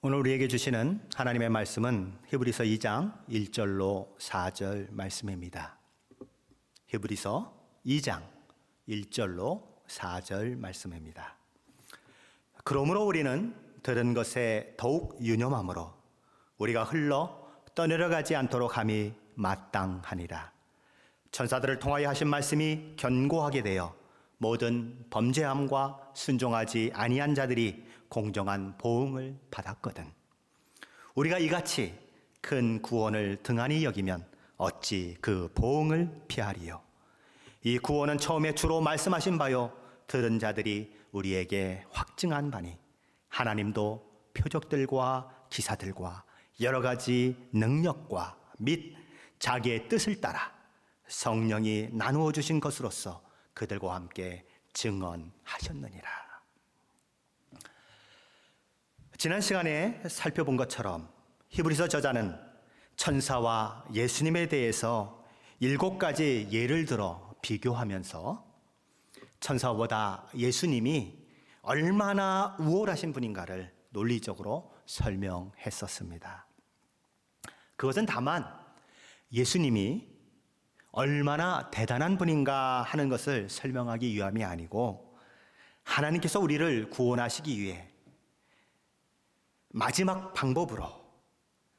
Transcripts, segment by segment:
오늘 우리에게 주시는 하나님의 말씀은 히브리서 2장 1절로 4절 말씀입니다. 히브리서 2장 1절로 4절 말씀입니다. 그러므로 우리는 들은 것에 더욱 유념함으로 우리가 흘러 떠내려가지 않도록 함이 마땅하니라. 천사들을 통하여 하신 말씀이 견고하게 되어 모든 범죄함과 순종하지 아니한 자들이 공정한 보응을 받았거든. 우리가 이같이 큰 구원을 등한히 여기면 어찌 그 보응을 피하리요. 이 구원은 처음에 주로 말씀하신 바요 들은 자들이 우리에게 확증한 바니 하나님도 표적들과 기사들과 여러 가지 능력과 및 자기의 뜻을 따라 성령이 나누어 주신 것으로서 그들과 함께 증언하셨느니라. 지난 시간에 살펴본 것처럼 히브리서 저자는 천사와 예수님에 대해서 7가지 예를 들어 비교하면서 천사보다 예수님이 얼마나 우월하신 분인가를 논리적으로 설명했었습니다. 그것은 다만 예수님이 얼마나 대단한 분인가 하는 것을 설명하기 위함이 아니고 하나님께서 우리를 구원하시기 위해 마지막 방법으로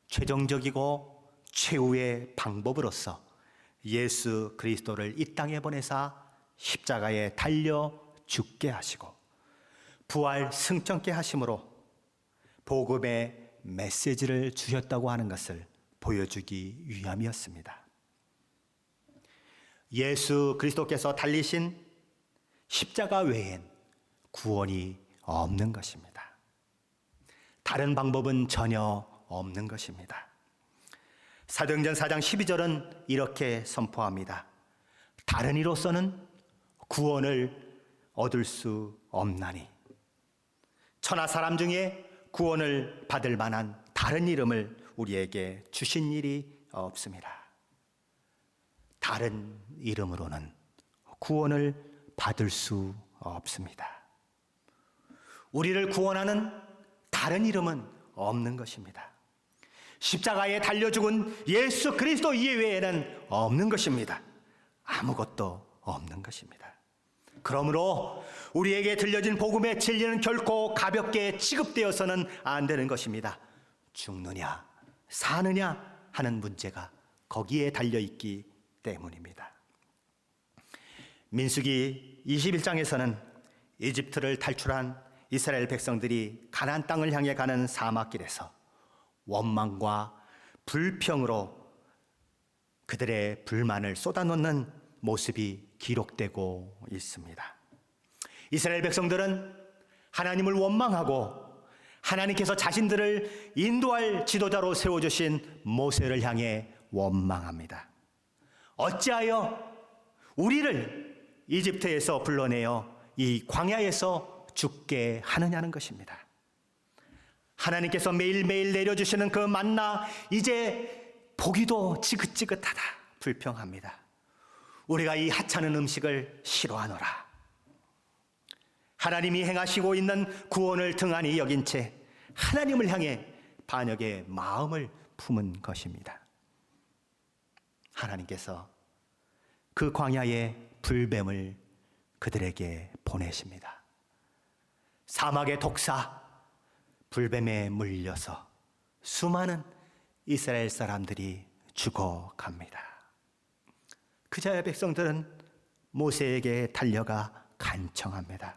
최종적이고 최후의 방법으로서 예수 그리스도를 이 땅에 보내사 십자가에 달려 죽게 하시고 부활 승천케 하심으로 복음의 메시지를 주셨다고 하는 것을 보여주기 위함이었습니다. 예수 그리스도께서 달리신 십자가 외엔 구원이 없는 것입니다. 다른 방법은 전혀 없는 것입니다. 사도행전 4장 12절은 이렇게 선포합니다. 다른 이로서는 구원을 얻을 수 없나니 천하 사람 중에 구원을 받을 만한 다른 이름을 우리에게 주신 일이 없습니다. 다른 이름으로는 구원을 받을 수 없습니다. 우리를 구원하는 다른 이름은 없는 것입니다. 십자가에 달려 죽은 예수 그리스도 이외에는 없는 것입니다. 아무것도 없는 것입니다. 그러므로 우리에게 들려진 복음의 진리는 결코 가볍게 취급되어서는 안 되는 것입니다. 죽느냐 사느냐 하는 문제가 거기에 달려있기 때문입니다. 민수기 21장에서는 이집트를 탈출한 이스라엘 백성들이 가나안 땅을 향해 가는 사막길에서 원망과 불평으로 그들의 불만을 쏟아놓는 모습이 기록되고 있습니다. 이스라엘 백성들은 하나님을 원망하고 하나님께서 자신들을 인도할 지도자로 세워주신 모세를 향해 원망합니다. 어찌하여 우리를 이집트에서 불러내어 이 광야에서 죽게 하느냐는 것입니다. 하나님께서 매일매일 내려주시는 그 만나 이제 보기도 지긋지긋하다 불평합니다. 우리가 이 하찮은 음식을 싫어하노라. 하나님이 행하시고 있는 구원을 등한히 여긴 채 하나님을 향해 반역의 마음을 품은 것입니다. 하나님께서 그 광야의 불뱀을 그들에게 보내십니다. 사막의 독사 불뱀에 물려서 수많은 이스라엘 사람들이 죽어갑니다. 그자야 백성들은 모세에게 달려가 간청합니다.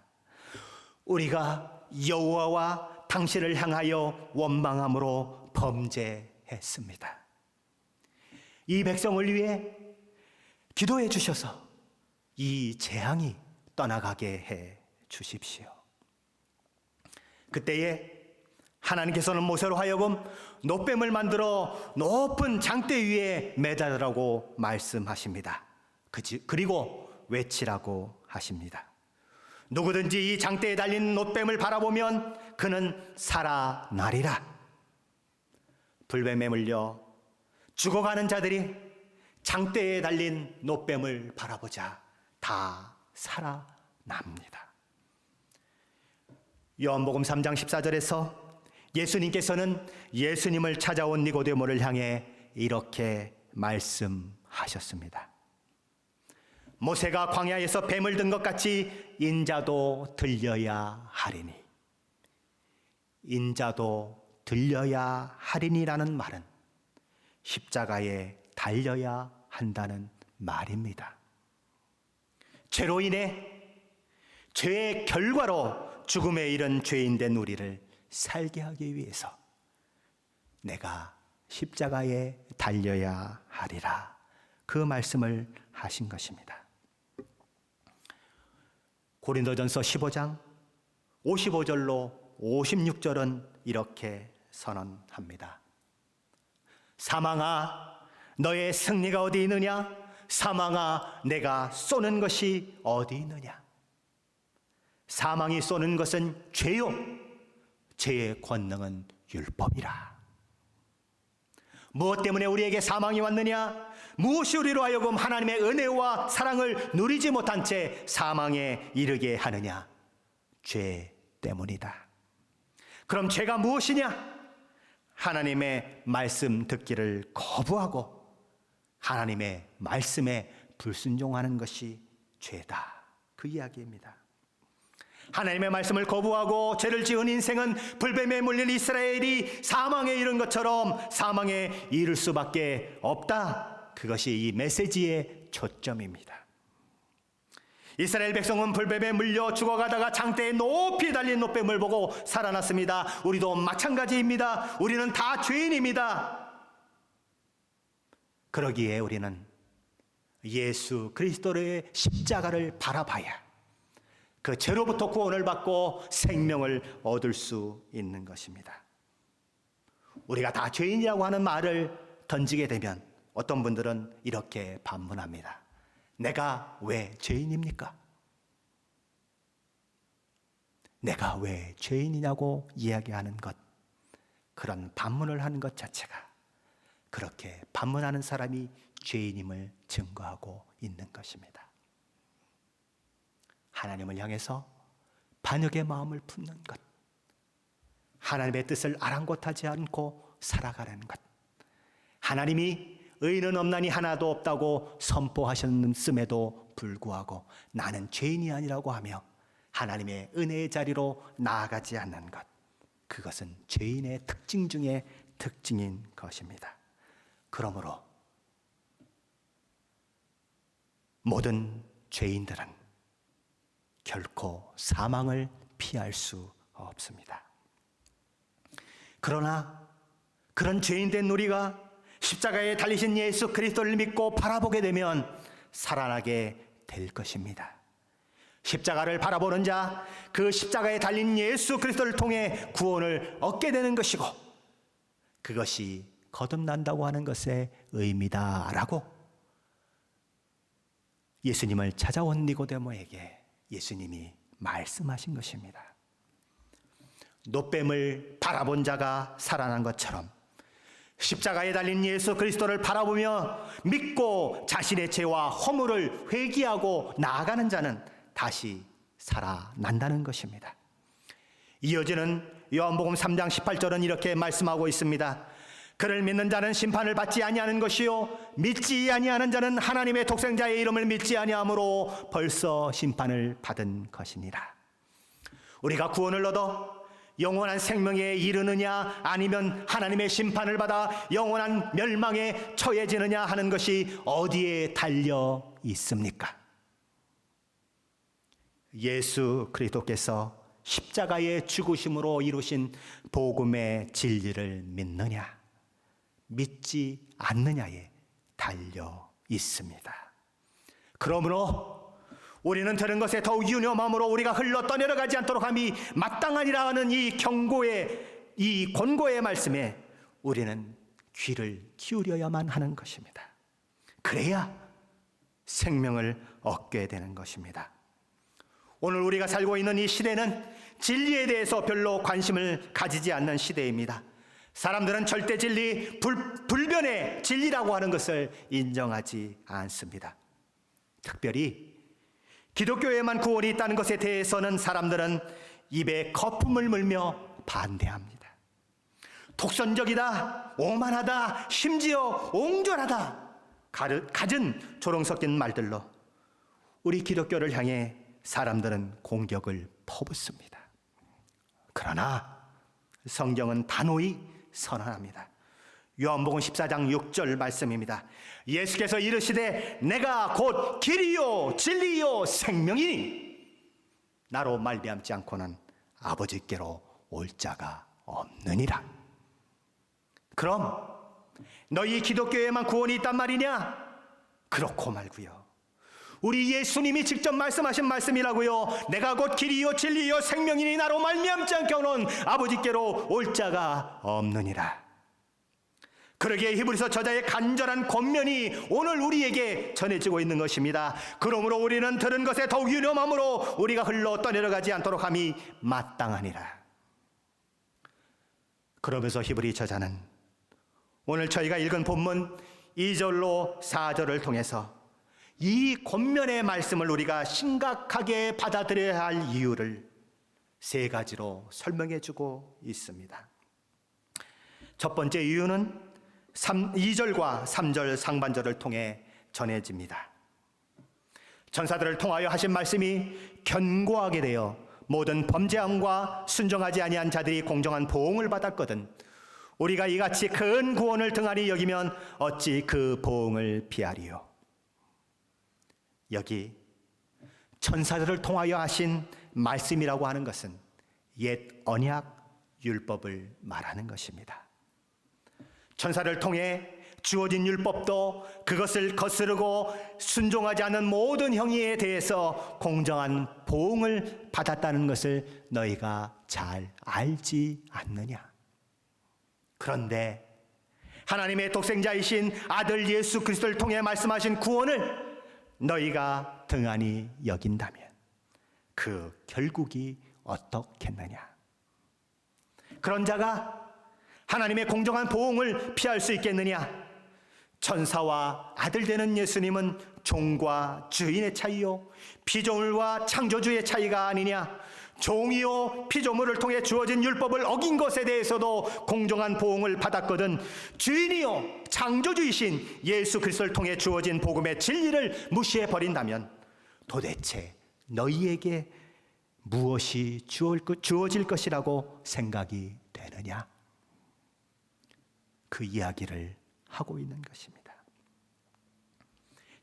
우리가 여호와와 당신을 향하여 원망함으로 범죄했습니다. 이 백성을 위해 기도해 주셔서 이 재앙이 떠나가게 해 주십시오. 그때에 하나님께서는 모세로 하여금 놋뱀을 만들어 높은 장대 위에 매달으라고 말씀하십니다. 그리고 외치라고 하십니다. 누구든지 이 장대에 달린 놋뱀을 바라보면 그는 살아나리라. 불뱀에 물려 죽어가는 자들이 장대에 달린 놋뱀을 바라보자 다 살아납니다. 요한복음 3장 14절에서 예수님께서는 예수님을 찾아온 니고데모를 향해 이렇게 말씀하셨습니다. 모세가 광야에서 뱀을 든 것 같이 인자도 들려야 하리니. 인자도 들려야 하리니라는 말은 십자가에 달려야 한다는 말입니다. 죄로 인해 죄의 결과로 죽음에 이른 죄인된 우리를 살게 하기 위해서 내가 십자가에 달려야 하리라, 그 말씀을 하신 것입니다. 고린도전서 15장 55절로 56절은 이렇게 선언합니다. 사망아, 너의 승리가 어디 있느냐? 사망아, 내가 쏘는 것이 어디 있느냐? 사망이 쏘는 것은 죄요, 죄의 권능은 율법이라. 무엇 때문에 우리에게 사망이 왔느냐? 무엇이 우리로 하여금 하나님의 은혜와 사랑을 누리지 못한 채 사망에 이르게 하느냐? 죄 때문이다. 그럼 죄가 무엇이냐? 하나님의 말씀 듣기를 거부하고 하나님의 말씀에 불순종하는 것이 죄다, 그 이야기입니다. 하나님의 말씀을 거부하고 죄를 지은 인생은 불뱀에 물린 이스라엘이 사망에 이른 것처럼 사망에 이를 수밖에 없다. 그것이 이 메시지의 초점입니다. 이스라엘 백성은 불뱀에 물려 죽어가다가 장대에 높이 달린 노뱀을 보고 살아났습니다. 우리도 마찬가지입니다. 우리는 다 죄인입니다. 그러기에 우리는 예수 그리스도의 십자가를 바라봐야 그 죄로부터 구원을 받고 생명을 얻을 수 있는 것입니다. 우리가 다 죄인이라고 하는 말을 던지게 되면 어떤 분들은 이렇게 반문합니다. 내가 왜 죄인입니까? 내가 왜 죄인이냐고 이야기하는 것, 그런 반문을 하는 것 자체가 그렇게 반문하는 사람이 죄인임을 증거하고 있는 것입니다. 하나님을 향해서 반역의 마음을 품는 것, 하나님의 뜻을 아랑곳하지 않고 살아가는 것, 하나님이 의인은 없나니 하나도 없다고 선포하셨음에도 불구하고 나는 죄인이 아니라고 하며 하나님의 은혜의 자리로 나아가지 않는 것, 그것은 죄인의 특징 중에 특징인 것입니다. 그러므로 모든 죄인들은 결코 사망을 피할 수 없습니다. 그러나 그런 죄인된 우리가 십자가에 달리신 예수 그리스도를 믿고 바라보게 되면 살아나게 될 것입니다. 십자가를 바라보는 자, 그 십자가에 달린 예수 그리스도를 통해 구원을 얻게 되는 것이고 그것이 거듭난다고 하는 것의 의미다라고 예수님을 찾아온 니고데모에게 예수님이 말씀하신 것입니다. 노뱀을 바라본 자가 살아난 것처럼 십자가에 달린 예수 그리스도를 바라보며 믿고 자신의 죄와 허물을 회개하고 나아가는 자는 다시 살아난다는 것입니다. 이어지는 요한복음 3장 18절은 이렇게 말씀하고 있습니다. 그를 믿는 자는 심판을 받지 아니하는 것이요 믿지 아니하는 자는 하나님의 독생자의 이름을 믿지 아니하므로 벌써 심판을 받은 것이니라. 우리가 구원을 얻어 영원한 생명에 이르느냐 아니면 하나님의 심판을 받아 영원한 멸망에 처해지느냐 하는 것이 어디에 달려 있습니까? 예수 그리스도께서 십자가의 죽으심으로 이루신 복음의 진리를 믿느냐 믿지 않느냐에 달려 있습니다. 그러므로 우리는 들은 것에 더욱 유념함으로 우리가 흘러 떠내려가지 않도록 함이 마땅하니라 하는 이 경고의, 이 권고의 말씀에 우리는 귀를 기울여야만 하는 것입니다. 그래야 생명을 얻게 되는 것입니다. 오늘 우리가 살고 있는 이 시대는 진리에 대해서 별로 관심을 가지지 않는 시대입니다. 사람들은 절대 진리, 불변의 진리라고 하는 것을 인정하지 않습니다. 특별히 기독교에만 구원이 있다는 것에 대해서는 사람들은 입에 거품을 물며 반대합니다. 독선적이다, 오만하다, 심지어 옹졸하다 갖은 조롱 섞인 말들로 우리 기독교를 향해 사람들은 공격을 퍼붓습니다. 그러나 성경은 단호히 선언합니다. 요한복음 14장 6절 말씀입니다. 예수께서 이르시되 내가 곧 길이요 진리요 생명이니 나로 말미암지 않고는 아버지께로 올 자가 없느니라. 그럼 너희 기독교에만 구원이 있단 말이냐? 그렇고 말고요. 우리 예수님이 직접 말씀하신 말씀이라고요. 내가 곧 길이요 진리요 생명이니 나로 말미암지 않고는 아버지께로 올 자가 없느니라. 그러기에 히브리서 저자의 간절한 권면이 오늘 우리에게 전해지고 있는 것입니다. 그러므로 우리는 들은 것에 더욱 유념함으로 우리가 흘러 떠내려가지 않도록 함이 마땅하니라. 그러면서 히브리 저자는 오늘 저희가 읽은 본문 2절로 4절을 통해서 이 권면의 말씀을 우리가 심각하게 받아들여야 할 이유를 세 가지로 설명해 주고 있습니다. 첫 번째 이유는 2절과 3절 상반절을 통해 전해집니다. 천사들을 통하여 하신 말씀이 견고하게 되어 모든 범죄함과 순종하지 아니한 자들이 공정한 보응을 받았거든 우리가 이같이 큰 구원을 등한히 여기면 어찌 그 보응을 피하리요. 여기 천사들을 통하여 하신 말씀이라고 하는 것은 옛 언약 율법을 말하는 것입니다. 천사를 통해 주어진 율법도 그것을 거스르고 순종하지 않은 모든 행위에 대해서 공정한 보응을 받았다는 것을 너희가 잘 알지 않느냐. 그런데 하나님의 독생자이신 아들 예수 그리스도를 통해 말씀하신 구원을 너희가 등한히 여긴다면 그 결국이 어떻겠느냐. 그런 자가 하나님의 공정한 보응을 피할 수 있겠느냐. 천사와 아들 되는 예수님은 종과 주인의 차이요 피조물과 창조주의 차이가 아니냐. 종이요 피조물을 통해 주어진 율법을 어긴 것에 대해서도 공정한 보응을 받았거든 주인이요 창조주이신 예수 그리스도를 통해 주어진 복음의 진리를 무시해버린다면 도대체 너희에게 무엇이 주어질 것이라고 생각이 되느냐. 그 이야기를 하고 있는 것입니다.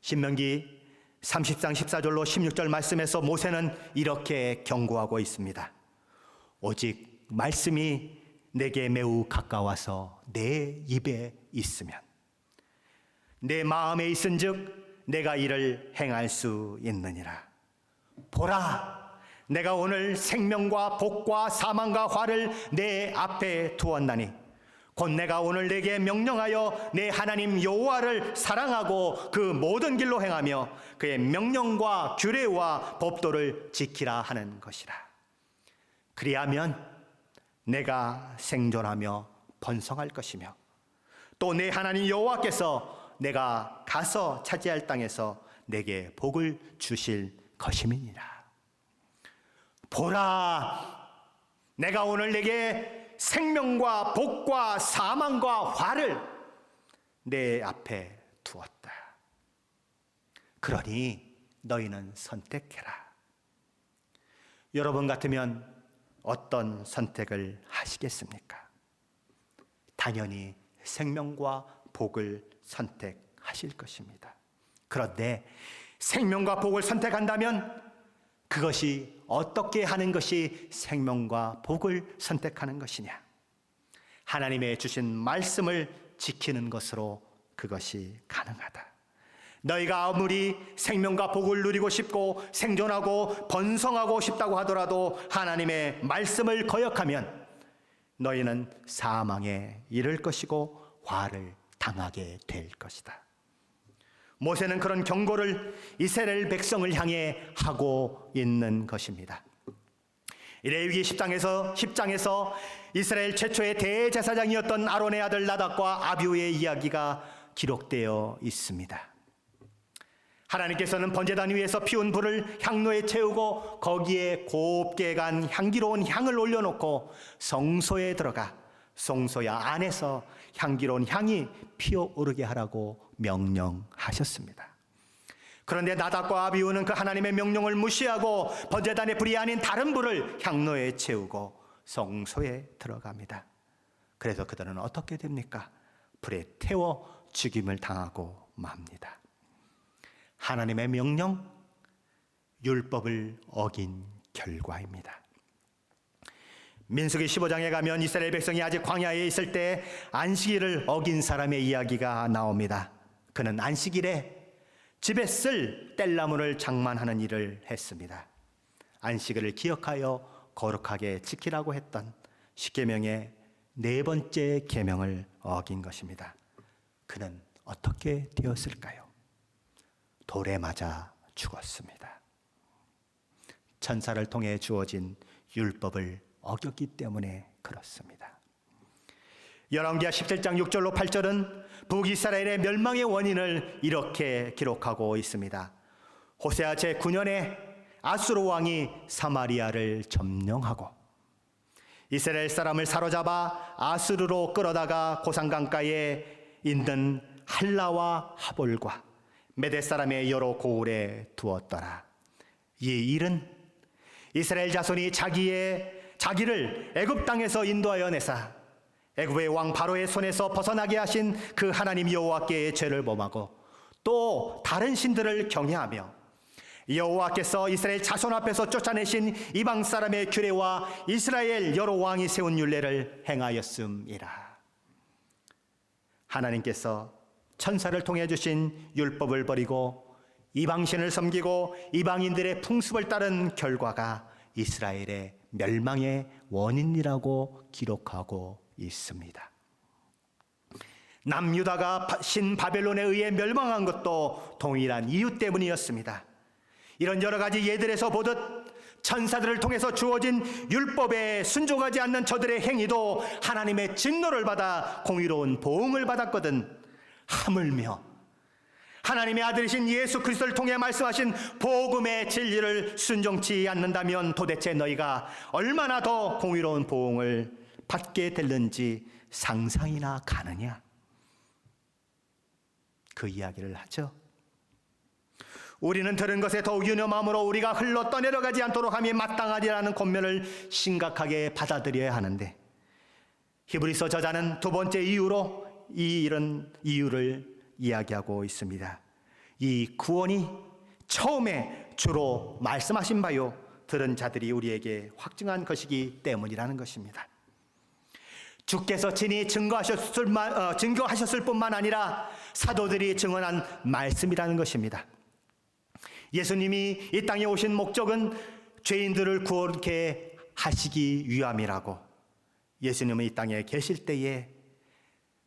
신명기 30장 14절로 16절 말씀에서 모세는 이렇게 경고하고 있습니다. 오직 말씀이 내게 매우 가까워서 내 입에 있으면 내 마음에 있은즉 내가 이를 행할 수 있느니라. 보라, 내가 오늘 생명과 복과 사망과 화를 내 앞에 두었나니 곧 내가 오늘 내게 명령하여 내 하나님 여호와를 사랑하고 그 모든 길로 행하며 그의 명령과 규례와 법도를 지키라 하는 것이라. 그리하면 내가 생존하며 번성할 것이며 또 내 하나님 여호와께서 내가 가서 차지할 땅에서 내게 복을 주실 것임이니라. 보라, 내가 오늘 내게 생명과 복과 사망과 화를 내 앞에 두었다. 그러니 너희는 선택해라. 여러분 같으면 어떤 선택을 하시겠습니까? 당연히 생명과 복을 선택하실 것입니다. 그런데 생명과 복을 선택한다면 그것이 어떻게 하는 것이 생명과 복을 선택하는 것이냐? 하나님의 주신 말씀을 지키는 것으로 그것이 가능하다. 너희가 아무리 생명과 복을 누리고 싶고 생존하고 번성하고 싶다고 하더라도 하나님의 말씀을 거역하면 너희는 사망에 이를 것이고 화를 당하게 될 것이다. 모세는 그런 경고를 이스라엘 백성을 향해 하고 있는 것입니다. 레위기 10장에서 이스라엘 최초의 대제사장이었던 아론의 아들 나답과 아비후의 이야기가 기록되어 있습니다. 하나님께서는 번제단 위에서 피운 불을 향로에 채우고 거기에 곱게 간 향기로운 향을 올려놓고 성소에 들어가 성소야 안에서 향기로운 향이 피어오르게 하라고 명령하셨습니다. 그런데 나답과 아비후는 그 하나님의 명령을 무시하고 번제단의 불이 아닌 다른 불을 향로에 채우고 성소에 들어갑니다. 그래서 그들은 어떻게 됩니까? 불에 태워 죽임을 당하고 맙니다. 하나님의 명령, 율법을 어긴 결과입니다. 민수기 15장에 가면 이스라엘 백성이 아직 광야에 있을 때 안식일을 어긴 사람의 이야기가 나옵니다. 그는 안식일에 집에 쓸 뗄나무를 장만하는 일을 했습니다. 안식일을 기억하여 거룩하게 지키라고 했던 십계명의 네 번째 계명을 어긴 것입니다. 그는 어떻게 되었을까요? 돌에 맞아 죽었습니다. 천사를 통해 주어진 율법을 어겼기 때문에 그렇습니다. 열왕기하 17장 6절로 8절은 북이스라엘의 멸망의 원인을 이렇게 기록하고 있습니다. 호세아 제9년에 아수르 왕이 사마리아를 점령하고 이스라엘 사람을 사로잡아 아수르로 끌어다가 고산강가에 있는 할라와 하볼과 메대 사람의 여러 고을에 두었더라. 이 일은 이스라엘 자손이 자기를 애굽 땅에서 인도하여 내사 애굽의 왕 바로의 손에서 벗어나게 하신 그 하나님 여호와께 죄를 범하고 또 다른 신들을 경외하며 여호와께서 이스라엘 자손 앞에서 쫓아내신 이방 사람의 규례와 이스라엘 여러 왕이 세운 율례를 행하였음이라. 하나님께서 천사를 통해 주신 율법을 버리고 이방신을 섬기고 이방인들의 풍습을 따른 결과가 이스라엘의 멸망의 원인이라고 기록하고 있습니다. 남유다가 신바벨론에 의해 멸망한 것도 동일한 이유 때문이었습니다. 이런 여러 가지 예들에서 보듯 천사들을 통해서 주어진 율법에 순종하지 않는 저들의 행위도 하나님의 진노를 받아 공의로운 보응을 받았거든 하물며 하나님의 아들이신 예수 그리스도를 통해 말씀하신 복음의 진리를 순종치 않는다면 도대체 너희가 얼마나 더 공의로운 보응을 받게 될는지 상상이나 가느냐? 그 이야기를 하죠. 우리는 들은 것에 더욱 유념함으로 우리가 흘러 떠내려가지 않도록 함이 마땅하리라는 권면을 심각하게 받아들여야 하는데 히브리서 저자는 두 번째 이유로 이런 이유를 이야기하고 있습니다. 이 구원이 처음에 주로 말씀하신 바요 들은 자들이 우리에게 확증한 것이기 때문이라는 것입니다. 주께서 친히 증거하셨을 뿐만 아니라 사도들이 증언한 말씀이라는 것입니다. 예수님이 이 땅에 오신 목적은 죄인들을 구원케 하시기 위함이라고 예수님은 이 땅에 계실 때에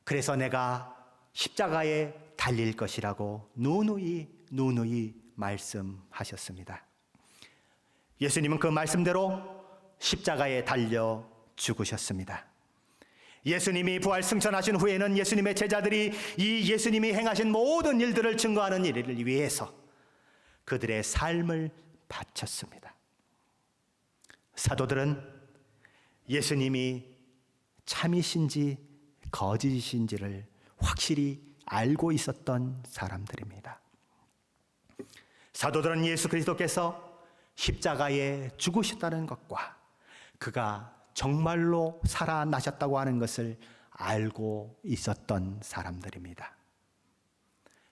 그래서 내가 십자가에 달릴 것이라고 누누이 말씀하셨습니다. 예수님은 그 말씀대로 십자가에 달려 죽으셨습니다. 예수님이 부활 승천하신 후에는 예수님의 제자들이 이 예수님이 행하신 모든 일들을 증거하는 일을 위해서 그들의 삶을 바쳤습니다. 사도들은 예수님이 참이신지 거짓이신지를 확실히 알고 있었던 사람들입니다. 사도들은 예수 그리스도께서 십자가에 죽으셨다는 것과 그가 정말로 살아나셨다고 하는 것을 알고 있었던 사람들입니다.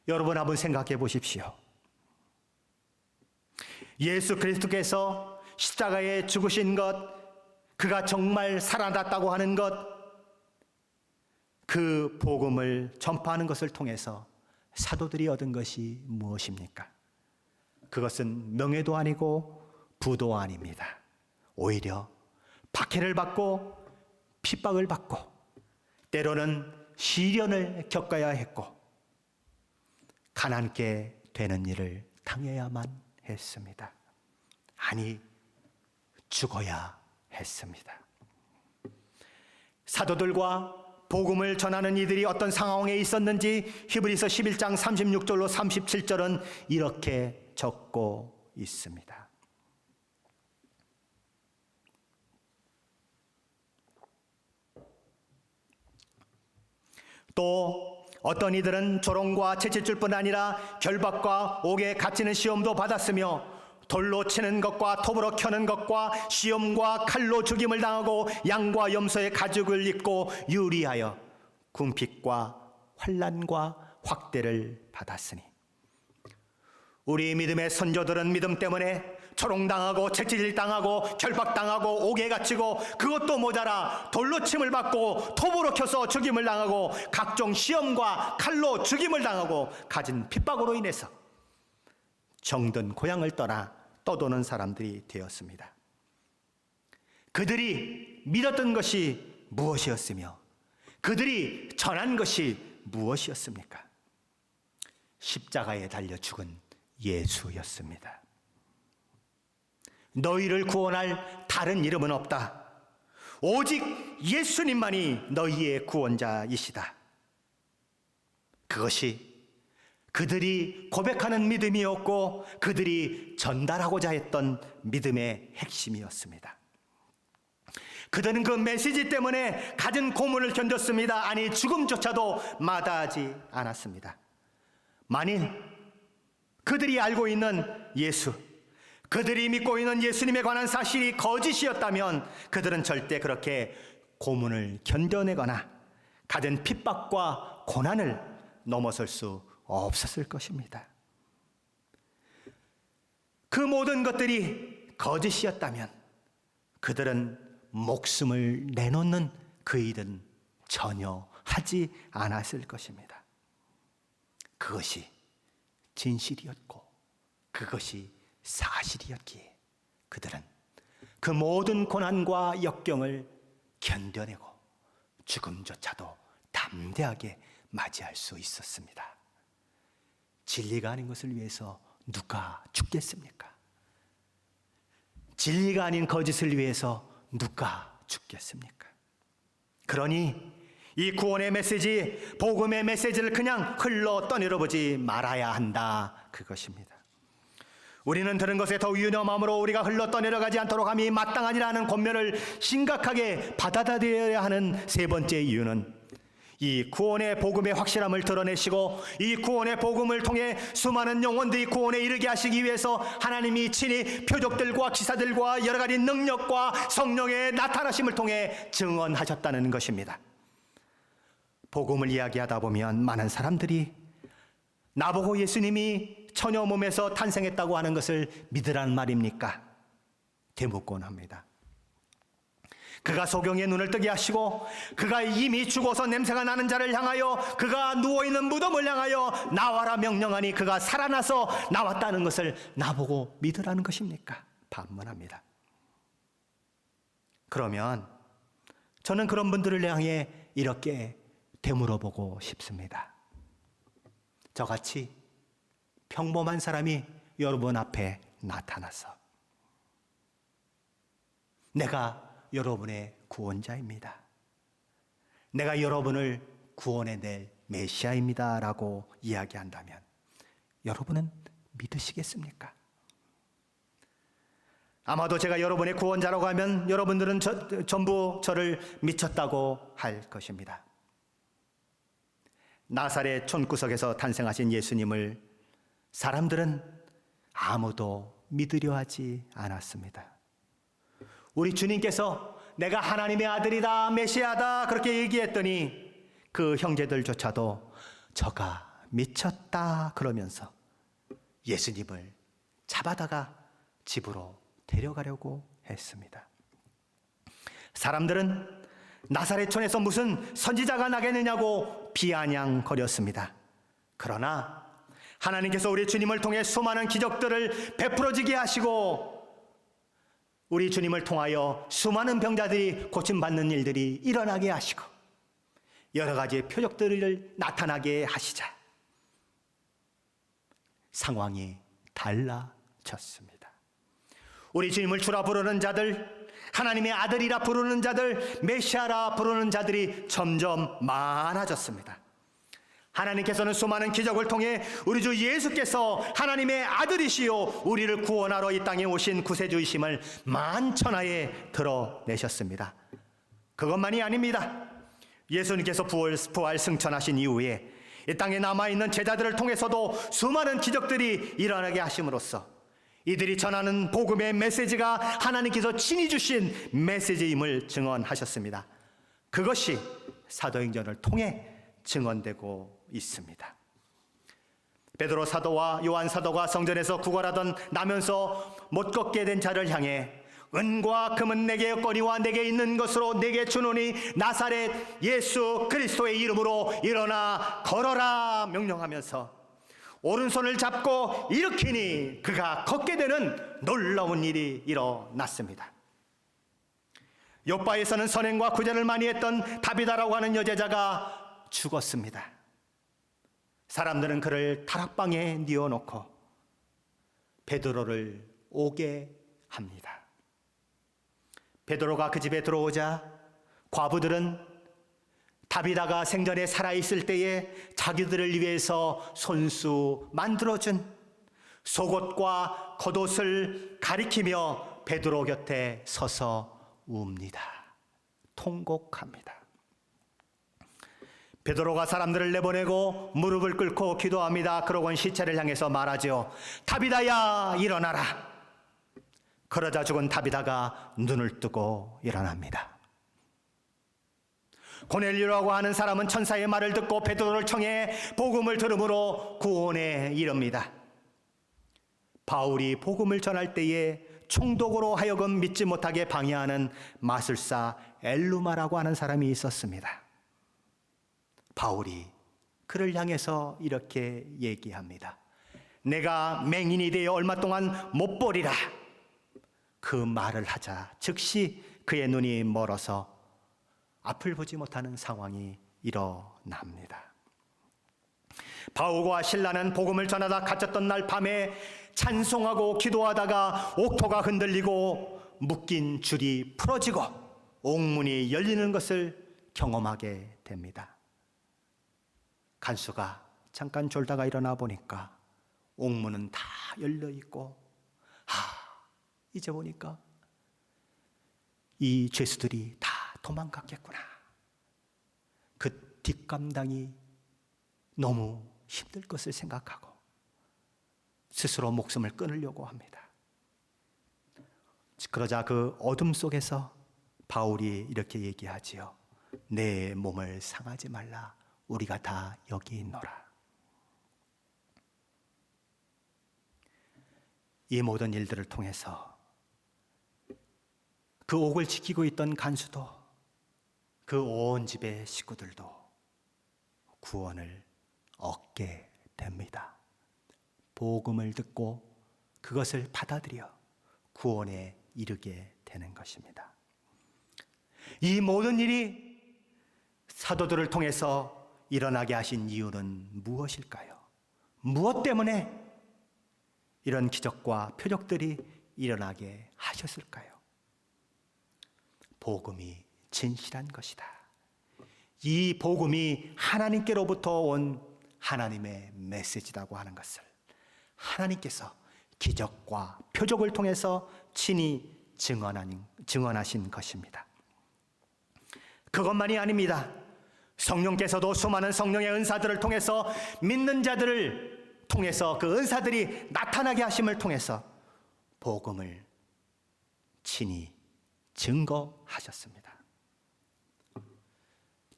여러분 한번 생각해 보십시오. 예수 그리스도께서 십자가에 죽으신 것, 그가 정말 살아났다고 하는 것, 그 복음을 전파하는 것을 통해서 사도들이 얻은 것이 무엇입니까? 그것은 명예도 아니고 부도 아닙니다. 오히려 박해를 받고 핍박을 받고 때로는 시련을 겪어야 했고 가난케 되는 일을 당해야만 했습니다. 아니, 죽어야 했습니다. 사도들과 복음을 전하는 이들이 어떤 상황에 있었는지 히브리서 11장 36절로 37절은 이렇게 적고 있습니다. 또 어떤 이들은 조롱과 채찍줄뿐 아니라 결박과 옥에 갇히는 시험도 받았으며 돌로 치는 것과 톱으로 켜는 것과 시험과 칼로 죽임을 당하고 양과 염소의 가죽을 입고 유리하여 궁핍과 환난과 확대를 받았으니 우리 믿음의 선조들은 믿음 때문에 조롱당하고 채찍질 당하고 결박당하고 옥에 갇히고 그것도 모자라 돌로 침을 받고 톱으로 켜서 죽임을 당하고 각종 시험과 칼로 죽임을 당하고 가진 핍박으로 인해서 정든 고향을 떠도는 사람들이 되었습니다. 그들이 믿었던 것이 무엇이었으며 그들이 전한 것이 무엇이었습니까? 십자가에 달려 죽은 예수였습니다. 너희를 구원할 다른 이름은 없다. 오직 예수님만이 너희의 구원자이시다. 그것이 그들이 고백하는 믿음이었고 그들이 전달하고자 했던 믿음의 핵심이었습니다. 그들은 그 메시지 때문에 가진 고문을 견뎠습니다. 아니, 죽음조차도 마다하지 않았습니다. 만일 그들이 알고 있는 예수, 그들이 믿고 있는 예수님에 관한 사실이 거짓이었다면 그들은 절대 그렇게 고문을 견뎌내거나 가진 핍박과 고난을 넘어설 수 없었을 것입니다. 그 모든 것들이 거짓이었다면 그들은 목숨을 내놓는 그 일은 전혀 하지 않았을 것입니다. 그것이 진실이었고 그것이 사실이었기에 그들은 그 모든 고난과 역경을 견뎌내고 죽음조차도 담대하게 맞이할 수 있었습니다. 진리가 아닌 것을 위해서 누가 죽겠습니까? 진리가 아닌 거짓을 위해서 누가 죽겠습니까? 그러니 이 구원의 메시지, 복음의 메시지를 그냥 흘러 떠내려보지 말아야 한다, 그것입니다. 우리는 들은 것에 더 유념함으로 우리가 흘러 떠내려가지 않도록 함이 마땅하니라는 권면을 심각하게 받아들여야 하는 세 번째 이유는 이 구원의 복음의 확실함을 드러내시고 이 구원의 복음을 통해 수많은 영혼들이 구원에 이르게 하시기 위해서 하나님이 친히 표적들과 기사들과 여러 가지 능력과 성령의 나타나심을 통해 증언하셨다는 것입니다. 복음을 이야기하다 보면 많은 사람들이 나보고 예수님이 처녀 몸에서 탄생했다고 하는 것을 믿으라는 말입니까? 되묻곤 합니다. 그가 소경의 눈을 뜨게 하시고 그가 이미 죽어서 냄새가 나는 자를 향하여 그가 누워있는 무덤을 향하여 나와라 명령하니 그가 살아나서 나왔다는 것을 나보고 믿으라는 것입니까? 반문합니다. 그러면 저는 그런 분들을 향해 이렇게 되물어보고 싶습니다. 저같이 평범한 사람이 여러분 앞에 나타나서 내가 여러분의 구원자입니다. 내가 여러분을 구원해낼 메시아입니다 라고 이야기한다면 여러분은 믿으시겠습니까? 아마도 제가 여러분의 구원자라고 하면 여러분들은 전부 저를 미쳤다고 할 것입니다. 나사렛 촌구석에서 탄생하신 예수님을 사람들은 아무도 믿으려 하지 않았습니다. 우리 주님께서 내가 하나님의 아들이다, 메시아다 그렇게 얘기했더니 그 형제들조차도 저가 미쳤다 그러면서 예수님을 잡아다가 집으로 데려가려고 했습니다. 사람들은 나사렛촌에서 무슨 선지자가 나겠느냐고 비아냥거렸습니다. 그러나 하나님께서 우리 주님을 통해 수많은 기적들을 베풀어지게 하시고 우리 주님을 통하여 수많은 병자들이 고침받는 일들이 일어나게 하시고 여러 가지의 표적들을 나타나게 하시자 상황이 달라졌습니다. 우리 주님을 주라 부르는 자들, 하나님의 아들이라 부르는 자들, 메시아라 부르는 자들이 점점 많아졌습니다. 하나님께서는 수많은 기적을 통해 우리 주 예수께서 하나님의 아들이시요 우리를 구원하러 이 땅에 오신 구세주이심을 만천하에 드러내셨습니다. 그것만이 아닙니다. 예수님께서 부활 승천하신 이후에 이 땅에 남아있는 제자들을 통해서도 수많은 기적들이 일어나게 하심으로써 이들이 전하는 복음의 메시지가 하나님께서 친히 주신 메시지임을 증언하셨습니다. 그것이 사도행전을 통해 증언되고 있습니다. 베드로 사도와 요한 사도가 성전에서 구걸하던 나면서 못 걷게 된 자를 향해 은과 금은 내게 없거니와 내게 있는 것으로 내게 주노니 나사렛 예수 그리스도의 이름으로 일어나 걸어라 명령하면서 오른손을 잡고 일으키니 그가 걷게 되는 놀라운 일이 일어났습니다. 요바에서는 선행과 구제를 많이 했던 다비다라고 하는 여제자가 죽었습니다. 사람들은 그를 다락방에 뉘어놓고 베드로를 오게 합니다. 베드로가 그 집에 들어오자 과부들은 다비다가 생전에 살아있을 때에 자기들을 위해서 손수 만들어준 속옷과 겉옷을 가리키며 베드로 곁에 서서 웁니다. 통곡합니다. 베드로가 사람들을 내보내고 무릎을 꿇고 기도합니다. 그러곤 시체를 향해서 말하죠. 다비다야 일어나라. 그러자 죽은 다비다가 눈을 뜨고 일어납니다. 고넬료라고 하는 사람은 천사의 말을 듣고 베드로를 청해 복음을 들음으로 구원에 이릅니다. 바울이 복음을 전할 때에 총독으로 하여금 믿지 못하게 방해하는 마술사 엘루마라고 하는 사람이 있었습니다. 바울이 그를 향해서 이렇게 얘기합니다. 내가 맹인이 되어 얼마 동안 못 보리라. 그 말을 하자 즉시 그의 눈이 멀어서 앞을 보지 못하는 상황이 일어납니다. 바울과 실라는 복음을 전하다 갇혔던 날 밤에 찬송하고 기도하다가 옥토가 흔들리고 묶인 줄이 풀어지고 옥문이 열리는 것을 경험하게 됩니다. 간수가 잠깐 졸다가 일어나 보니까 옥문은 다 열려 있고 이제 보니까 이 죄수들이 다 도망갔겠구나. 그 뒷감당이 너무 힘들 것을 생각하고 스스로 목숨을 끊으려고 합니다. 그러자 그 어둠 속에서 바울이 이렇게 얘기하지요. 내 몸을 상하지 말라. 우리가 다 여기 있노라. 이 모든 일들을 통해서 그 옥을 지키고 있던 간수도 그 온 집의 식구들도 구원을 얻게 됩니다. 복음을 듣고 그것을 받아들여 구원에 이르게 되는 것입니다. 이 모든 일이 사도들을 통해서 일어나게 하신 이유는 무엇일까요? 무엇 때문에 이런 기적과 표적들이 일어나게 하셨을까요? 복음이 진실한 것이다. 이 복음이 하나님께로부터 온 하나님의 메시지라고 하는 것을 하나님께서 기적과 표적을 통해서 친히 증언하신 것입니다. 그것만이 아닙니다. 성령께서도 수많은 성령의 은사들을 통해서 믿는 자들을 통해서 그 은사들이 나타나게 하심을 통해서 복음을 친히 증거하셨습니다.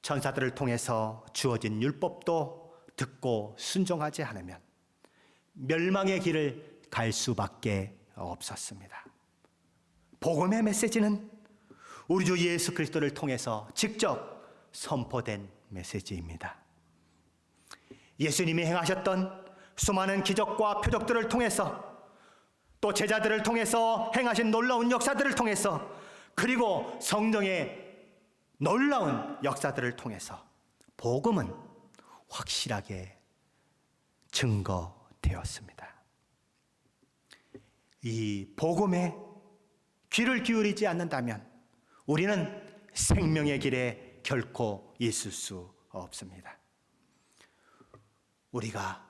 천사들을 통해서 주어진 율법도 듣고 순종하지 않으면 멸망의 길을 갈 수밖에 없었습니다. 복음의 메시지는 우리 주 예수 그리스도를 통해서 직접 선포된 메시지입니다. 예수님이 행하셨던 수많은 기적과 표적들을 통해서 또 제자들을 통해서 행하신 놀라운 역사들을 통해서 그리고 성령의 놀라운 역사들을 통해서 복음은 확실하게 증거되었습니다. 이 복음에 귀를 기울이지 않는다면 우리는 생명의 길에 결코 있을 수 없습니다. 우리가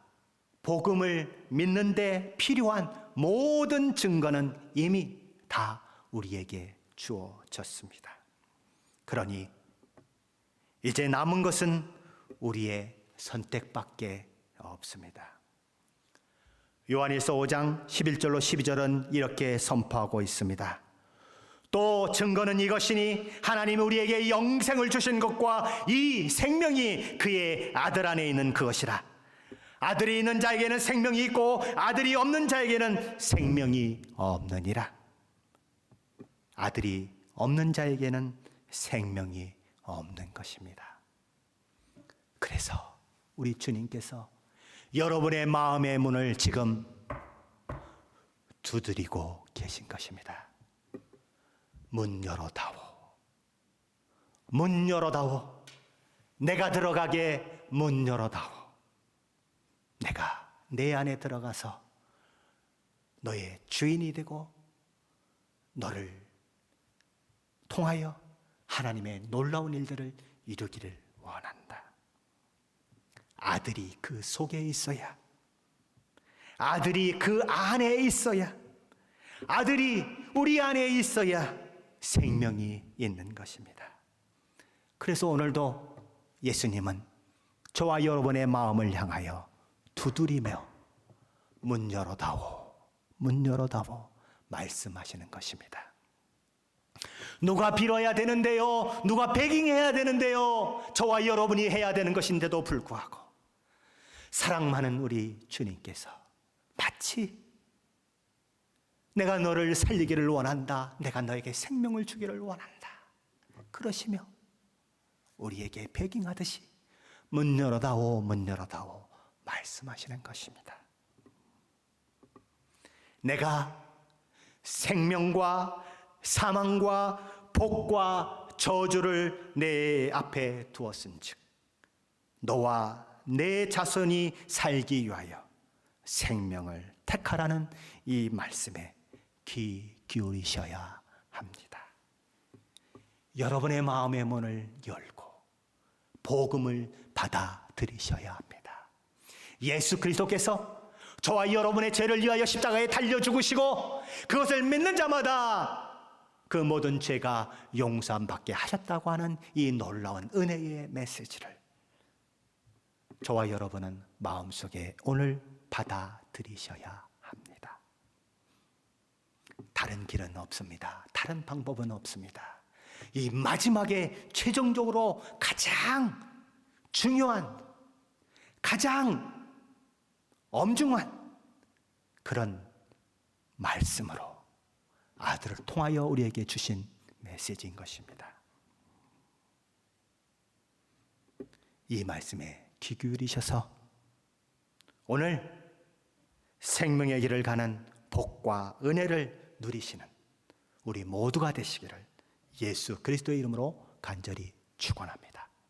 복음을 믿는 데 필요한 모든 증거는 이미 다 우리에게 주어졌습니다. 그러니 이제 남은 것은 우리의 선택밖에 없습니다. 요한일서 5장 11절로 12절은 이렇게 선포하고 있습니다. 또 증거는 이것이니 하나님이 우리에게 영생을 주신 것과 이 생명이 그의 아들 안에 있는 그것이라. 아들이 있는 자에게는 생명이 있고 아들이 없는 자에게는 생명이 없느니라. 아들이 없는 자에게는 생명이 없는 것입니다. 그래서 우리 주님께서 여러분의 마음의 문을 지금 두드리고 계신 것입니다. 문 열어다오. 문 열어다오. 내가 들어가게 문 열어다오. 내가 내 안에 들어가서 너의 주인이 되고 너를 통하여 하나님의 놀라운 일들을 이루기를 원한다. 아들이 그 속에 있어야, 아들이 그 안에 있어야, 아들이 우리 안에 있어야 생명이 있는 것입니다. 그래서 오늘도 예수님은 저와 여러분의 마음을 향하여 두드리며 문 열어다오, 문 열어다오 말씀하시는 것입니다. 누가 빌어야 되는데요, 누가 베깅해야 되는데요, 저와 여러분이 해야 되는 것인데도 불구하고 사랑 많은 우리 주님께서 마치 내가 너를 살리기를 원한다, 내가 너에게 생명을 주기를 원한다 그러시며 우리에게 베깅하듯이 문 열어다오, 문 열어다오 말씀하시는 것입니다. 내가 생명과 사망과 복과 저주를 내 앞에 두었은즉 너와 내 자손이 살기 위하여 생명을 택하라는 이 말씀에 귀 기울이셔야 합니다. 여러분의 마음의 문을 열고 복음을 받아들이셔야 합니다. 예수 그리스도께서 저와 여러분의 죄를 위하여 십자가에 달려 죽으시고 그것을 믿는 자마다 그 모든 죄가 용서받게 하셨다고 하는 이 놀라운 은혜의 메시지를 저와 여러분은 마음속에 오늘 받아들이셔야 합니다. 다른 길은 없습니다. 다른 방법은 없습니다. 이 마지막에 최종적으로 가장 중요한, 가장 엄중한 그런 말씀으로 아들을 통하여 우리에게 주신 메시지인 것입니다. 이 말씀에 귀 기울이셔서 오늘 생명의 길을 가는 복과 은혜를 누리시는 우리 모두가 되시기를 예수 그리스도의 이름으로 간절히 축원합니다.